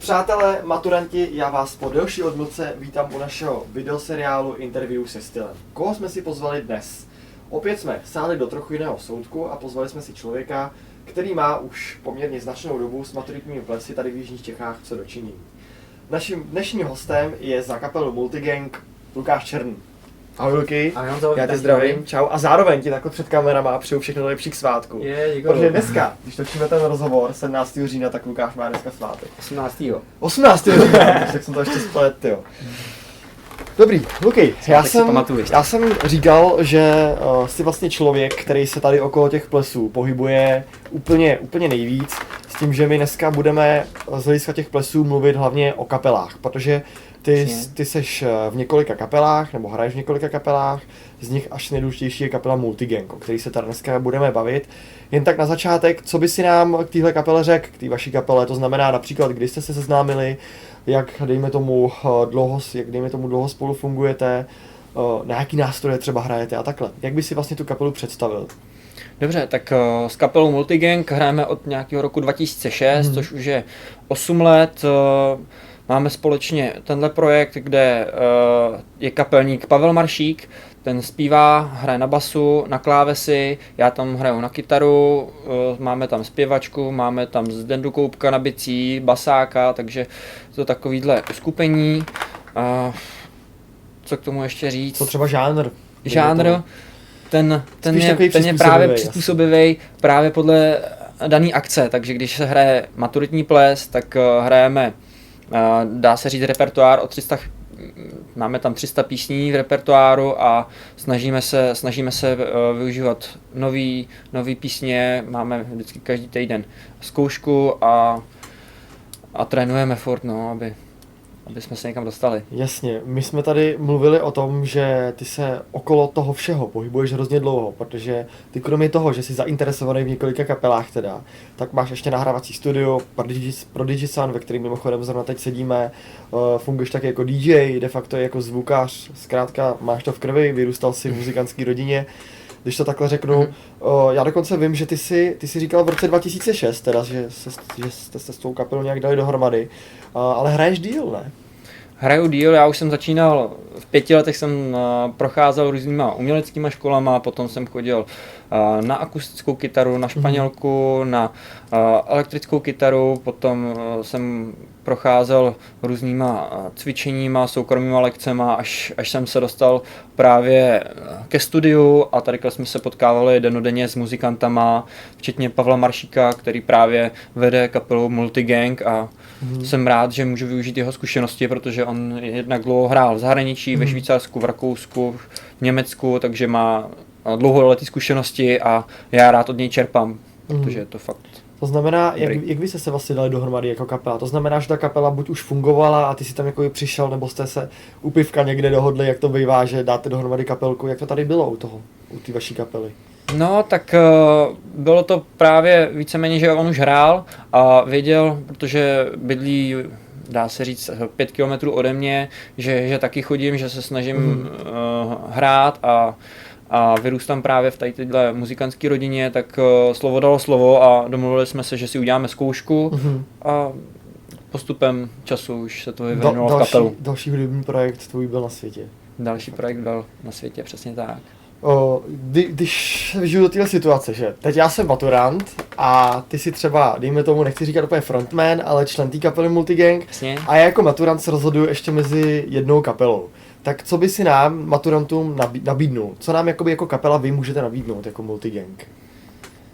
Přátelé, maturanti, já vás po delší odmlce vítám u našeho videoseriálu Interview se stylem. Koho jsme si pozvali dnes? Opět jsme sáhli do trochu jiného soudku a pozvali jsme si člověka, který má už poměrně značnou dobu s maturitními plesy tady v jižních Čechách co dočinění. Naším dnešním hostem je za kapelu Multigang Lukáš Černý. Ahoj Luky, já tě zdravím, čau a zároveň ti takhle před kamerama přeju všechno nejlepší k svátku. Protože dneska, když točíme ten rozhovor 17. října, tak Lukáš má dneska svátek. 18. října, tak jsem to ještě splet, jo. Dobrý, Luky, já jsem říkal, že jsi vlastně člověk, který se tady okolo těch plesů pohybuje úplně nejvíc, s tím, že my dneska budeme z hlediska těch plesů mluvit hlavně o kapelách, protože ty seš v několika kapelách, nebo hraješ v několika kapelách, z nich až nejdůležitější je kapela Multigang, o který se tady dneska budeme bavit. Jen tak na začátek, co by si nám k téhle kapele řekl, k té vaší kapele, to znamená například, kdy jste se seznámili, jak dejme tomu dlouho spolu fungujete, na jaký nástroje třeba hrajete a takhle. Jak by si vlastně tu kapelu představil? Dobře, tak s kapelou Multigang hrajeme od nějakého roku 2006, což už je 8 let. Máme společně tenhle projekt, kde je kapelník Pavel Maršík, ten zpívá, hraje na basu, na klávesy, já tam hraju na kytaru, máme tam zpěvačku, máme tam Zdendu Koupka na bicí, basáka, takže to takovýhle uskupení. Co k tomu ještě říct? Co třeba žánr? Ten je právě přizpůsobivý právě podle dané akce, takže když se hraje maturitní ples, tak hrajeme, dá se říct, repertoár máme tam 300 písní v repertoáru a snažíme se využívat nový písně, máme vždycky každý týden zkoušku a trénujeme furt, aby jsme se někam dostali. Jasně, my jsme tady mluvili o tom, že ty se okolo toho všeho pohybuješ hrozně dlouho, protože ty kromě toho, že jsi zainteresovaný v několika kapelách teda, tak máš ještě nahrávací studio Prodigy Sound, ve kterém mimochodem zrovna teď sedíme, funguješ taky jako DJ, de facto jako zvukař, zkrátka máš to v krvi, vyrůstal jsi v muzikantské rodině. Když to takhle řeknu, já dokonce vím, že ty jsi říkal v roce 2006, teda, že jste se s tou kapelou nějak dali dohromady, ale hraješ díl, ne? Hraju díl, já už jsem začínal, v 5 letech jsem procházel různýma uměleckýma školama, potom jsem chodil na akustickou kytaru, na španělku, na elektrickou kytaru, potom jsem procházel různýma cvičeníma, soukromýma lekcema, až jsem se dostal právě ke studiu a tady jsme se potkávali dennodenně s muzikantama, včetně Pavla Maršíka, který právě vede kapelu Multigang a jsem rád, že můžu využít jeho zkušenosti, protože on jednak dlouho hrál v zahraničí, ve Švýcarsku, v Rakousku, v Německu, takže má dlouholetý zkušenosti a já rád od něj čerpám, protože je to fakt. To znamená, jak vy jste se vlastně dali dohromady jako kapela? To znamená, že ta kapela buď už fungovala a ty si tam jako přišel, nebo jste se u pivka někde dohodli, jak to bývá, že dáte dohromady kapelku, jak to tady bylo u té vaší kapely? No, tak bylo to právě víceméně, že on už hrál a věděl, protože bydlí, dá se říct, 5 kilometrů ode mě, že taky chodím, že se snažím hrát a vyrůstám právě v téhle muzikantské rodině, tak slovo dalo slovo a domluvili jsme se, že si uděláme zkoušku a postupem času už se to vyvinulo v kapelu. Další hudební projekt tvůj byl na světě. Další projekt byl na světě, přesně tak. Když se vyžiju do téhle situace, že teď já jsem maturant a ty si třeba, dejme tomu, nechci říkat úplně frontman, ale člen té kapely Multigang a já jako maturant se rozhoduju ještě mezi jednou kapelou. Tak co by si nám, maturantům, nabídnul? Co nám jako kapela vy můžete nabídnout jako Multigang?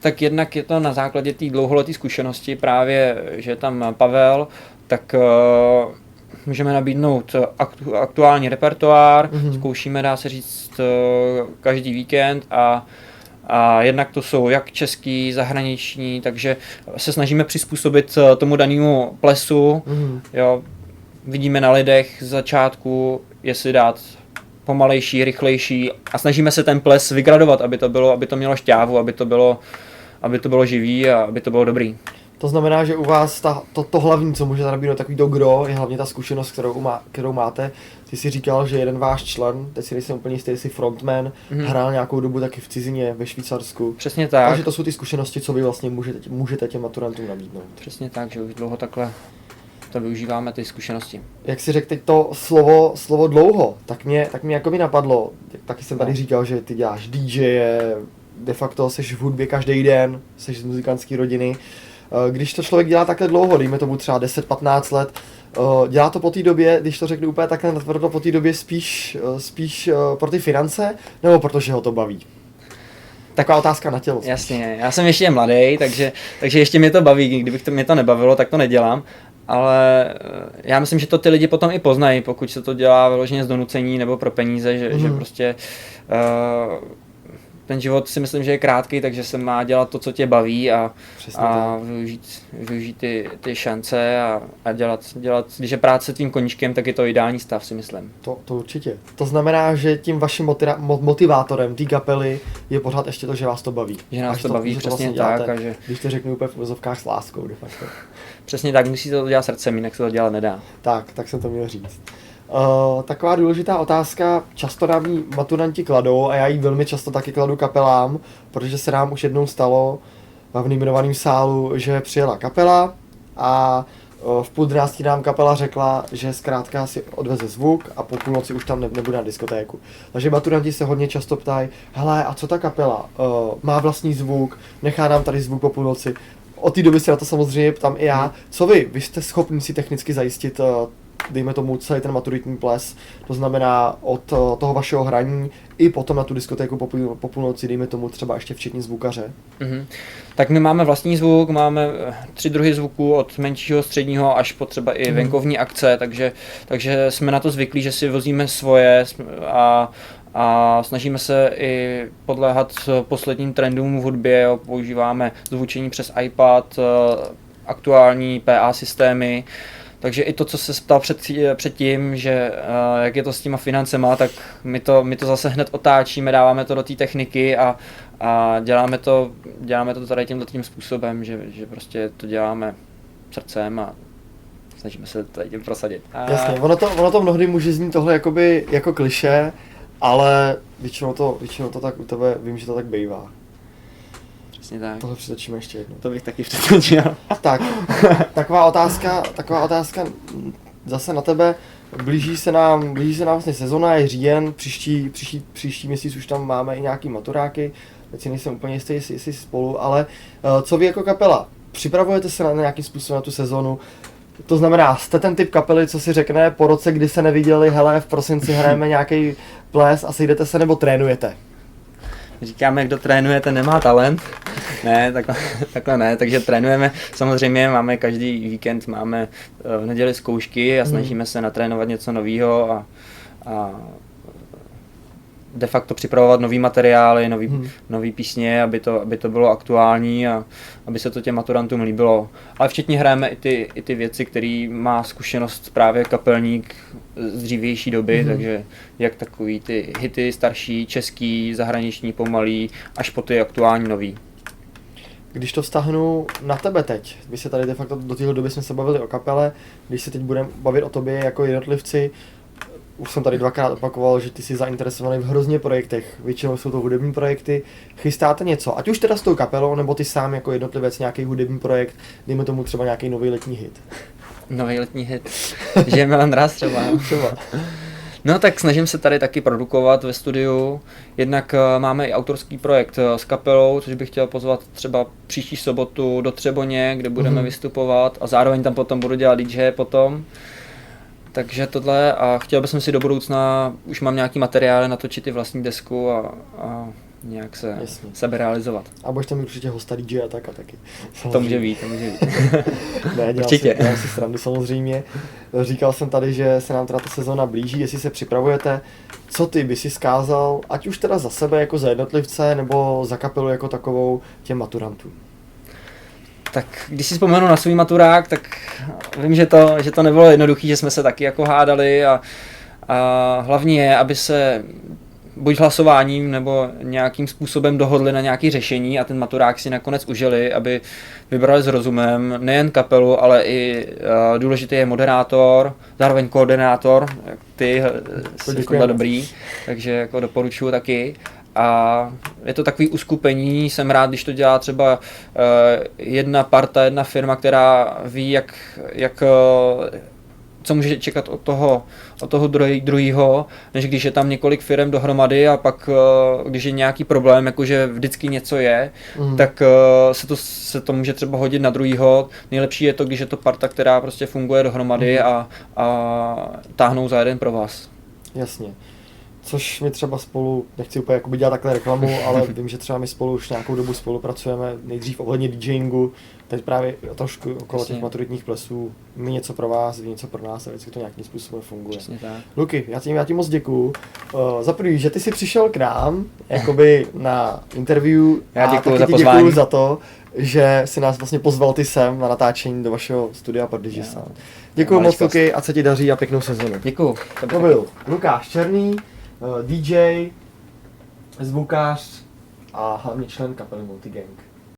Tak jednak je to na základě té dlouholeté zkušenosti právě, že je tam Pavel, tak můžeme nabídnout aktuální repertoár, zkoušíme, dá se říct, každý víkend a jednak to jsou jak český, zahraniční, takže se snažíme přizpůsobit tomu danému plesu. Jo, vidíme na lidech z začátku, jestli dát pomalejší, rychlejší a snažíme se ten ples vygradovat, aby to mělo šťávu, aby to bylo živý a aby to bylo dobrý. To znamená, že u vás to hlavní, co můžete nabídnout, takový to gro, je hlavně ta zkušenost, kterou máte. Ty jsi říkal, že jeden váš člen, teď si nejsem úplně jistý, jestli frontman, hrál nějakou dobu taky v cizině, ve Švýcarsku. Přesně tak. Takže to jsou ty zkušenosti, co vy vlastně můžete těm maturantům nabídnout. Přesně tak, že už dlouho takhle to využíváme ty zkušenosti. Jak si řekl teď to slovo dlouho, tak mě jako mi napadlo, taky jsem tady říkal, že ty děláš DJ, de facto jsi v hudbě každý den, jsi z muzikantské rodiny. Když to člověk dělá takhle dlouho, dejme tomu třeba 10-15 let, dělá to po té době, když to řeknu úplně takhle natvrdo, po té době spíš pro ty finance, nebo protože ho to baví? Taková otázka na tělo. Jasně, já jsem ještě mladý, takže ještě mě to baví, kdybych mě to nebavilo, tak to nedělám. Ale já myslím, že to ty lidi potom i poznají, pokud se to dělá vyloženě z donucení nebo pro peníze, že prostě ten život si myslím, že je krátký, takže se má dělat to, co tě baví a využít ty šance a dělat, když je práce tvým koníčkem, tak je to ideální stav, si myslím. To určitě. To znamená, že tím vaším motivátorem té kapely je pořád ještě to, že vás to baví. Že nás to baví, přesně vlastně tak. Děláte, když to řeknu úplně v uvozovkách s láskou, de facto. Přesně tak, musí to dělat srdcem, jinak se to dělat nedá. Tak jsem to měl říct. Taková důležitá otázka, často nám ji maturanti kladou a já ji velmi často taky kladu kapelám, protože se nám už jednou stalo v nejmenovaném sálu, že přijela kapela a v 11:30 nám kapela řekla, že zkrátka si odveze zvuk a po půlnoci už tam nebude na diskotéku. Takže maturanti se hodně často ptají, hele, a co ta kapela? Má vlastní zvuk, nechá nám tady zvuk po půlnoci. Od té doby se na to samozřejmě ptám i já. Co vy? Vy jste schopni si technicky zajistit, dejme tomu, celý ten maturitní ples, to znamená od toho vašeho hraní i potom na tu diskotéku po půlnoci, dejme tomu třeba ještě včetně zvukaře? Mm-hmm. Tak my máme vlastní zvuk, máme 3 druhy zvuků, od menšího, středního až po třeba i venkovní akce, takže jsme na to zvyklí, že si vozíme svoje a snažíme se i podléhat posledním trendům v hudbě, jo. Používáme zvučení přes iPad, aktuální PA systémy, takže i to, co se ptal předtím, že jak je to s těma financema, tak my to zase hned otáčíme, dáváme to do té techniky a děláme to tady tímto způsobem, že prostě to děláme srdcem a snažíme se tady tím prosadit. Jasně, ono to mnohdy může znít tohle jakoby jako klišé, ale většinou to tak u tebe, vím, že to tak bývá. Přesně tak. Tohle přetočíme ještě jednou. To bych taky přetočil. Tak, taková otázka zase na tebe. Blíží se nám vlastně sezona, je říjen, příští měsíc už tam máme i nějaký maturáky, teď si nejsem úplně jistý, jestli spolu, ale co vy jako kapela? Připravujete se na nějakým způsobem na tu sezonu? To znamená, jste ten typ kapely, co si řekne po roce, kdy se neviděli, hele, v prosinci hrajeme nějaký ples a sejdete se nebo trénujete? Říkáme, kdo trénuje, ten nemá talent. Ne, takhle ne, takže trénujeme, samozřejmě máme každý víkend, máme v neděli zkoušky a snažíme se natrénovat něco nového a de facto připravovat nový materiály, nový písně, aby to bylo aktuální a aby se to těm maturantům líbilo. Ale včetně hrajeme i ty věci, který má zkušenost právě kapelník z dřívější doby, takže jak takový ty hity starší, český, zahraniční, pomalý, až po ty aktuální nový. Když to vztahnu na tebe teď, my se tady de facto do téhle doby jsme se bavili o kapele, když se teď budeme bavit o tobě jako jednotlivci, už jsem tady 2krát opakoval, že ty jsi zainteresovaný v hrozně projektech, většinou jsou to hudební projekty. Chystáte něco, ať už teda s tou kapelou, nebo ty sám jako jednotlivec nějaký hudební projekt, dejme tomu třeba nějaký nový letní hit. Nový letní hit, že Milan Raz třeba. No tak snažím se tady taky produkovat ve studiu, jednak máme i autorský projekt s kapelou, což bych chtěl pozvat třeba příští sobotu do Třeboně, kde budeme vystupovat a zároveň tam potom budu dělat DJ potom. Takže tohle a chtěl bych si do budoucna, už mám nějaký materiály natočit i vlastní desku a nějak se sebe realizovat. A budeš tam určitě hosta DJ a taky. To může být. Ne, dělám si srandu samozřejmě. Říkal jsem tady, že se nám teda ta sezóna blíží, jestli se připravujete. Co ty by si zkázal, ať už teda za sebe jako za jednotlivce, nebo za kapelu jako takovou těm maturantům? Tak když si vzpomenu na svůj maturák, tak vím, že to nebylo jednoduché, že jsme se taky jako hádali a hlavně je, aby se buď hlasováním nebo nějakým způsobem dohodli na nějaké řešení a ten maturák si nakonec užili, aby vybrali s rozumem nejen kapelu, ale i důležitý je moderátor, zároveň koordinátor, ty jsou tohle dobrý, takže jako doporučuji taky. a je to takový uskupení, jsem rád, když to dělá třeba jedna parta, jedna firma, která ví, jak co může čekat od toho druhého, než když je tam několik firm dohromady a pak, když je nějaký problém, jakože vždycky něco je, tak se to může třeba hodit na druhýho. Nejlepší je to, když je to parta, která prostě funguje dohromady a táhnou za jeden pro vás. Jasně. Což my třeba spolu, nechci úplně jakoby dělat takhle reklamu, ale vím, že třeba my spolu už nějakou dobu spolupracujeme, nejdřív ohledně DJingu, teď právě trošku okolo těch maturitních plesů, my něco pro vás, vy něco pro nás a vždycky to nějakým způsobem funguje. Přesně tak. Luky, já ti moc děkuju. Za prvý, že ty jsi přišel k nám, jakoby na interview já děkuju za pozvání. Děkuju za to, že si nás vlastně pozval ty sem na natáčení do vašeho studia Prodigy Sound. Děkuju moc, Luky, a se ti daří a pěknou sezonu. Děkuju. To byl Lukáš Černý, DJ, zvukář a hlavně člen kapely Multigang.